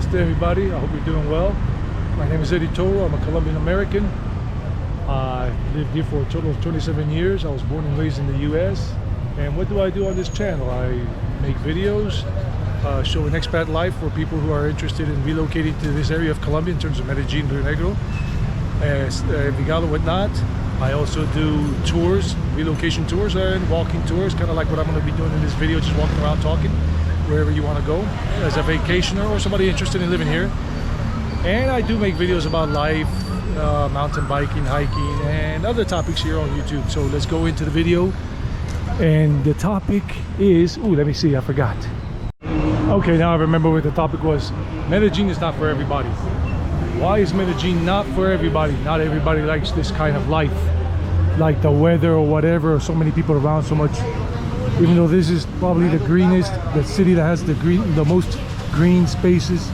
Namaste everybody, I hope you're doing well. My name is Eddie Toro, I'm a Colombian American. I lived here for a total of 27 years. I was born and raised in the US. And what do I do on this channel? I make videos showing expat life for people who are interested in relocating to this area of Colombia in terms of Medellín, Rio Negro, Vigado, whatnot. I also do tours, relocation tours and walking tours, kind of like what I'm going to be doing in this video, just walking around talking wherever you want to go as a vacationer or somebody interested in living here. And I do make videos about life, mountain biking, hiking, and other topics here on YouTube. So let's go into the video. And the topic is, let me see, I forgot. Okay, now I remember what the topic was. Medellín is not for everybody. Why is Medellín not for everybody? Not everybody likes this kind of life, like the weather or whatever, or so many people around so much. Even though this is probably the greenest, the city that has the most green spaces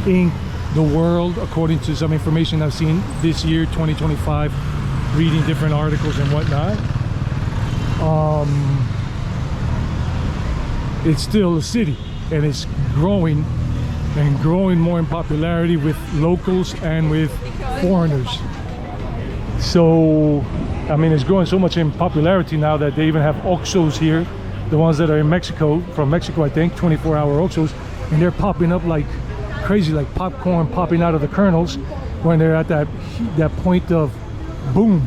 in the world, according to some information I've seen this year, 2025, reading different articles and whatnot. It's still a city, and it's growing and growing more in popularity with locals and with foreigners. So I mean, it's growing so much in popularity now that they even have Oxxos here, the ones that are in Mexico, from Mexico I think, 24-hour Oxxos, and they're popping up like crazy, like popcorn popping out of the kernels when they're at that point of boom.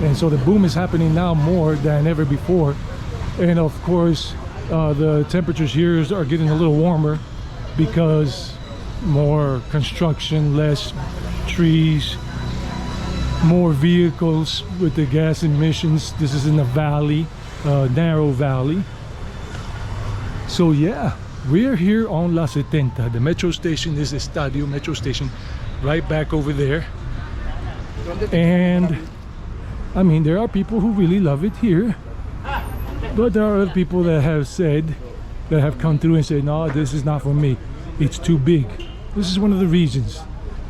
And so the boom is happening now more than ever before. And of course the temperatures here are getting a little warmer because more construction, less trees, more vehicles with the gas emissions. This is in the valley, narrow valley. So yeah, we're here on La 70. The metro station is Estadio metro station, right back over there. And I mean, there are people who really love it here, but there are other people that have said, that have come through and said, no, this is not for me, it's too big. This is one of the reasons.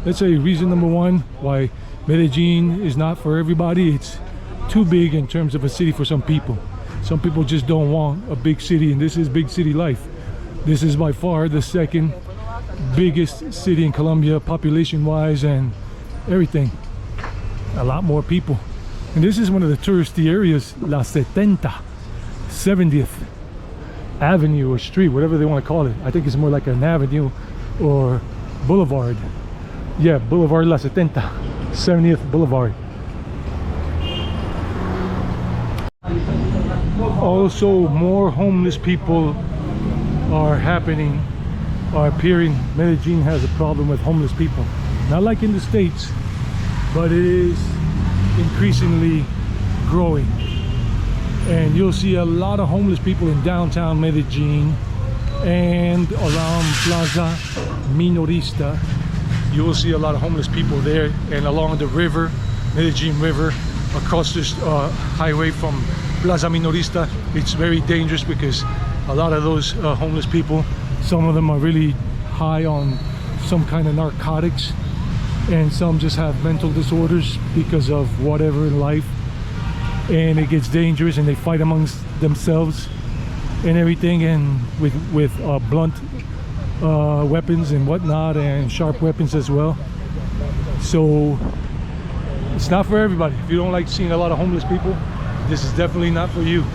Let's say reason number one why Medellín is not for everybody. It's too big in terms of a city for some people. Some people just don't want a big city, and this is big city life. This is by far the second biggest city in Colombia, population wise and everything. A lot more people. And this is one of the touristy areas, La 70th Avenue or street, whatever they want to call it. I think it's more like an avenue or boulevard. Yeah, Boulevard La 70th Boulevard. Also, more homeless people are appearing. Medellín has a problem with homeless people. Not like in the States, but it is increasingly growing. And you'll see a lot of homeless people in downtown Medellín and around Plaza Minorista. You will see a lot of homeless people there, and along the river, Medellín River, across this highway from Plaza Minorista. It's very dangerous because a lot of those homeless people, some of them are really high on some kind of narcotics, and some just have mental disorders because of whatever in life, and it gets dangerous and they fight amongst themselves and everything, and with blunt weapons and whatnot, and sharp weapons as well. So it's not for everybody. If you don't like seeing a lot of homeless people, this is definitely not for you.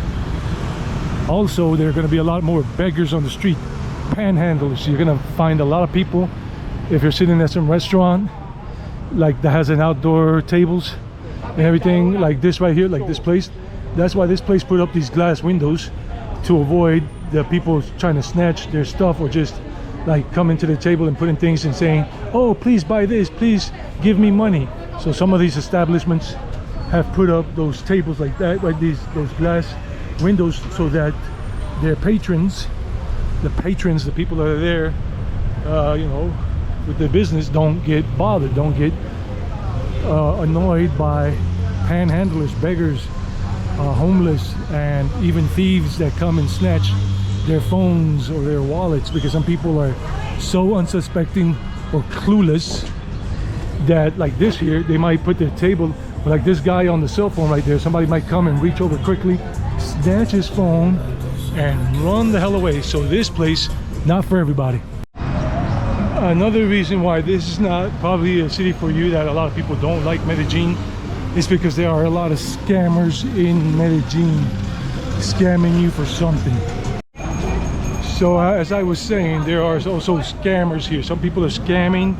Also, there are going to be a lot more beggars on the street, panhandlers. You're going to find a lot of people if you're sitting at some restaurant like that has an outdoor tables and everything, like this right here, like this place. That's why this place put up these glass windows, to avoid the people trying to snatch their stuff or just like coming to the table and putting things and saying, oh, please buy this, please give me money. So some of these establishments have put up those tables like that, like those glass windows, so that their patrons, the people that are there, you know, with their business, don't get bothered, don't get annoyed by panhandlers, beggars, homeless, and even thieves that come and snatch their phones or their wallets, because some people are so unsuspecting or clueless that, like this here, they might put their table, like this guy on the cell phone right there, somebody might come and reach over quickly, snatch his phone and run the hell away. So this place, not for everybody. Another reason why this is not probably a city for you, that a lot of people don't like Medellin, is because there are a lot of scammers in Medellin scamming you for something. So as I was saying, there are also scammers here. Some people are scamming.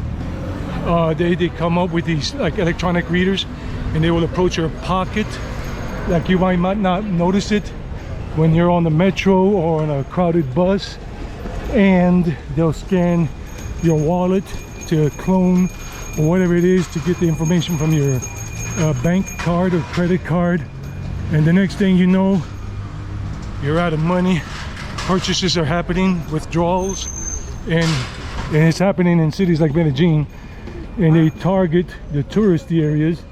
They come up with these like electronic readers, and they will approach your pocket. Like you might not notice it when you're on the metro or on a crowded bus, and they'll scan your wallet to clone or whatever it is to get the information from your bank card or credit card, and the next thing you know, you're out of money. Purchases are happening, withdrawals, and it's happening in cities like Medellin, and they target the touristy areas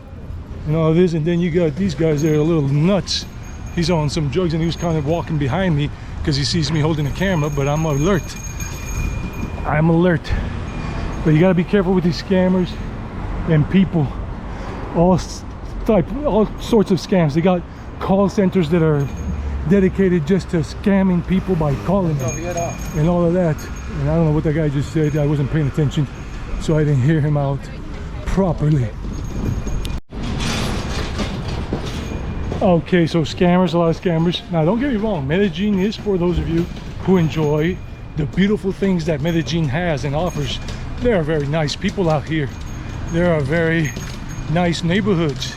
and all this. And then you got these guys that are a little nuts. He's on some drugs, and he was kind of walking behind me because he sees me holding a camera, but I'm alert. I'm alert. But you got to be careful with these scammers and people. All sorts of scams. They got call centers that are dedicated just to scamming people by calling them and all of that. And I don't know what that guy just said. I wasn't paying attention, so I didn't hear him out properly. Okay, so scammers, a lot of scammers. Now don't get me wrong, Medellin is for those of you who enjoy the beautiful things that Medellin has and offers. There are very nice people out here. There are very nice neighborhoods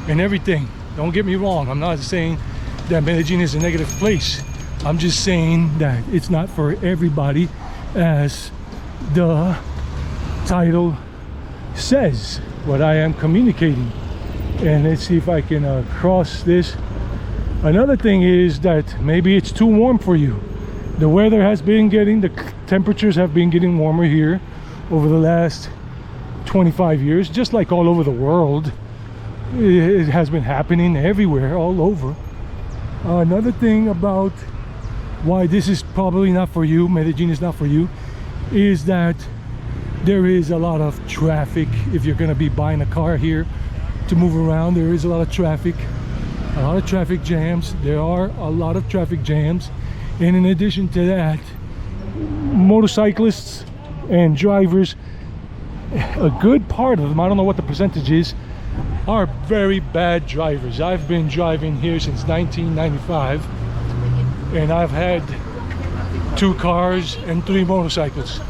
and everything. Don't get me wrong, I'm not saying that Medellin is a negative place. I'm just saying that it's not for everybody, as the title says, what I am communicating. And let's see if I can cross this. Another thing is that maybe it's too warm for you. The weather has been getting, the temperatures have been getting warmer here over the last 25 years, just like all over the world. It has been happening everywhere, all over. Another thing about why this is probably not for you, Medellin is not for you, is that there is a lot of traffic. If you're going to be buying a car here to move around, there is a lot of traffic jams. There are a lot of traffic jams, and in addition to that, motorcyclists and drivers, a good part of them, I don't know what the percentage is, are very bad drivers. I've been driving here since 1995, and I've had 2 cars and 3 motorcycles,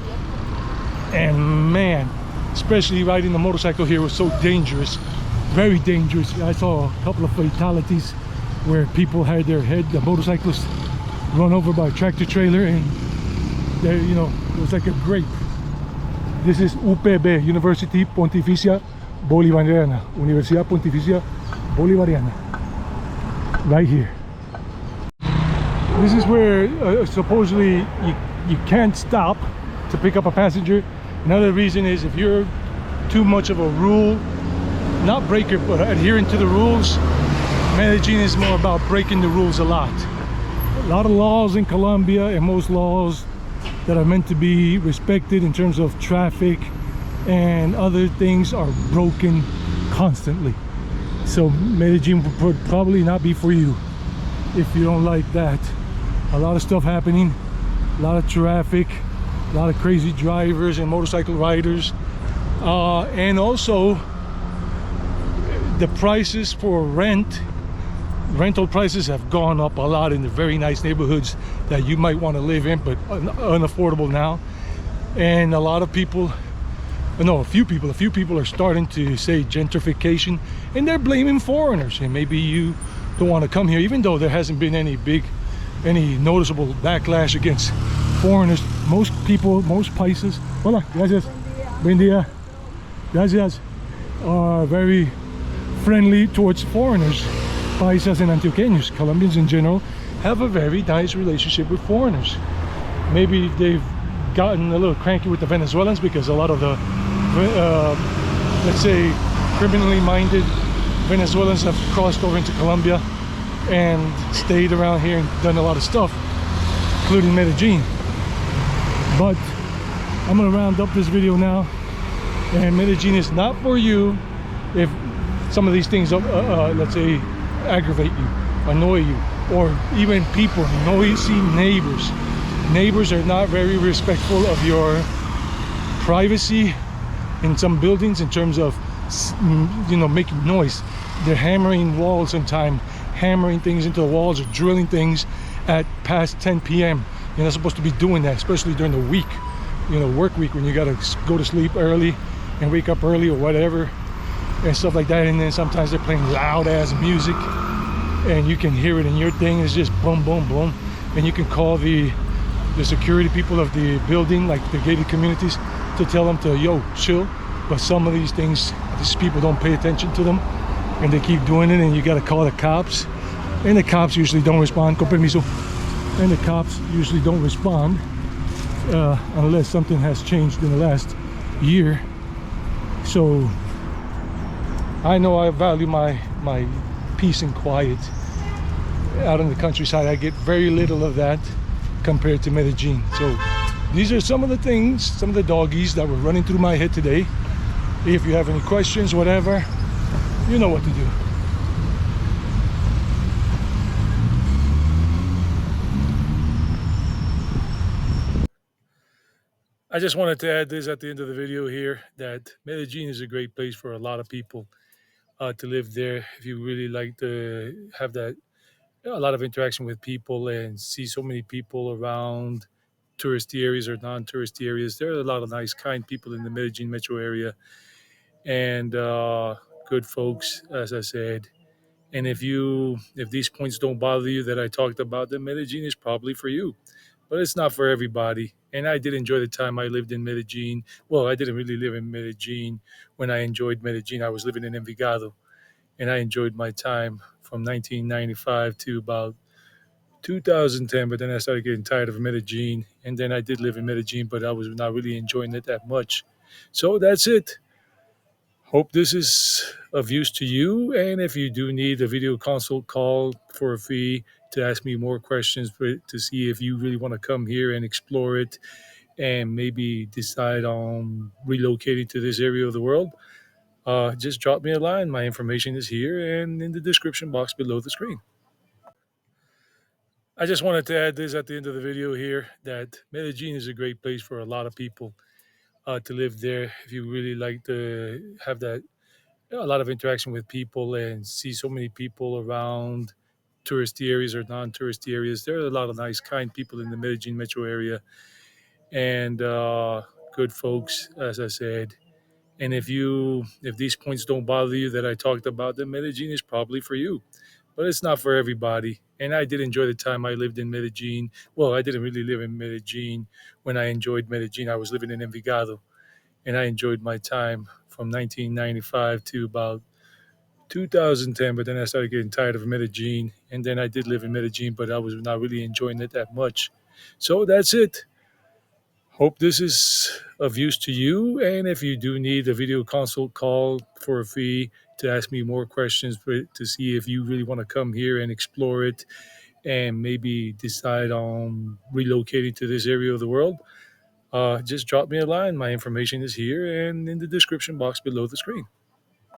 and man, especially riding the motorcycle here was so dangerous, very dangerous. I saw a couple of fatalities where people had their head, the motorcyclists, run over by a tractor trailer, and there, you know, it was like a grape. This is UPB, University Pontificia Bolivariana, Universidad Pontificia Bolivariana, right here. This is where supposedly you can't stop to pick up a passenger. Another reason is if you're too much of a rule, not breaker, but adherent to the rules. Medellin is more about breaking the rules a lot. A lot of laws in Colombia, and most laws that are meant to be respected in terms of traffic and other things are broken constantly. So Medellin would probably not be for you if you don't like that. A lot of stuff happening, a lot of traffic, a lot of crazy drivers and motorcycle riders, and also the prices for rental prices have gone up a lot in the very nice neighborhoods that you might want to live in, but unaffordable now. And a lot of people, no, a few people are starting to say gentrification, and they're blaming foreigners. And maybe you don't want to come here, even though there hasn't been any noticeable backlash against foreigners. Most people, most países, hola, gracias, buen día, gracias, are very friendly towards foreigners. Paisas and Antioqueños, Colombians in general, have a very nice relationship with foreigners. Maybe they've gotten a little cranky with the Venezuelans because a lot of the let's say criminally minded Venezuelans have crossed over into Colombia and stayed around here and done a lot of stuff, including Medellin. But I'm gonna round up this video now, and Medellin is not for you if some of these things let's say aggravate you, annoy you, or even people, noisy neighbors. Neighbors are not very respectful of your privacy in some buildings in terms of making noise. They're hammering walls sometimes, hammering things into the walls or drilling things at past 10 p.m. You're not supposed to be doing that, especially during the week, work week, when you gotta go to sleep early and wake up early or whatever and stuff like that. And then sometimes they're playing loud ass music and you can hear it in your thing. It's just boom boom boom, and you can call the security people of the building, like the gated communities, to tell them to chill. But some of these things, these people don't pay attention to them and they keep doing it, and you got to call the cops, and the cops usually don't respond. Con permiso. And the cops usually don't respond unless something has changed in the last year. So I know I value my peace and quiet out in the countryside. I get very little of that compared to Medellin. So these are some of the things, some of the doggies that were running through my head today. If you have any questions, whatever, you know what to do. I just wanted to add this at the end of the video here, that Medellin is a great place for a lot of people to live there. If you really like to have that, a lot of interaction with people and see so many people around touristy areas or non-touristy areas. There are a lot of nice, kind people in the Medellin metro area, and good folks, as I said. And if these points don't bother you that I talked about, then Medellin is probably for you. But it's not for everybody. And I did enjoy the time I lived in Medellin. Well, I didn't really live in Medellin when I enjoyed Medellin. I was living in Envigado, and I enjoyed my time from 1995 to about 2010. But then I started getting tired of Medellin, and then I did live in Medellin, but I was not really enjoying it that much. So that's it. Hope this is of use to you. And if you do need a video consult call for a fee to ask me more questions, to see if you really want to come here and explore it and maybe decide on relocating to this area of the world, just drop me a line. My information is here and in the description box below the screen. I just wanted to add this at the end of the video here, that Medellin is a great place for a lot of people to live there. If you really like to have that, a lot of interaction with people and see so many people around touristy areas or non-touristy areas. There are a lot of nice, kind people in the Medellin metro area, and good folks, as I said. And if these points don't bother you that I talked about, then Medellin is probably for you. But it's not for everybody. And I did enjoy the time I lived in Medellin. Well, I didn't really live in Medellin when I enjoyed Medellin. I was living in Envigado, and I enjoyed my time from 1995 to about 2010. But then I started getting tired of Medellin, and then I did live in Medellin, but I was not really enjoying it that much. So that's it. Hope this is of use to you. And if you do need a video consult call for a fee to ask me more questions, to see if you really want to come here and explore it and maybe decide on relocating to this area of the world, just drop me a line. My information is here and in the description box below the screen.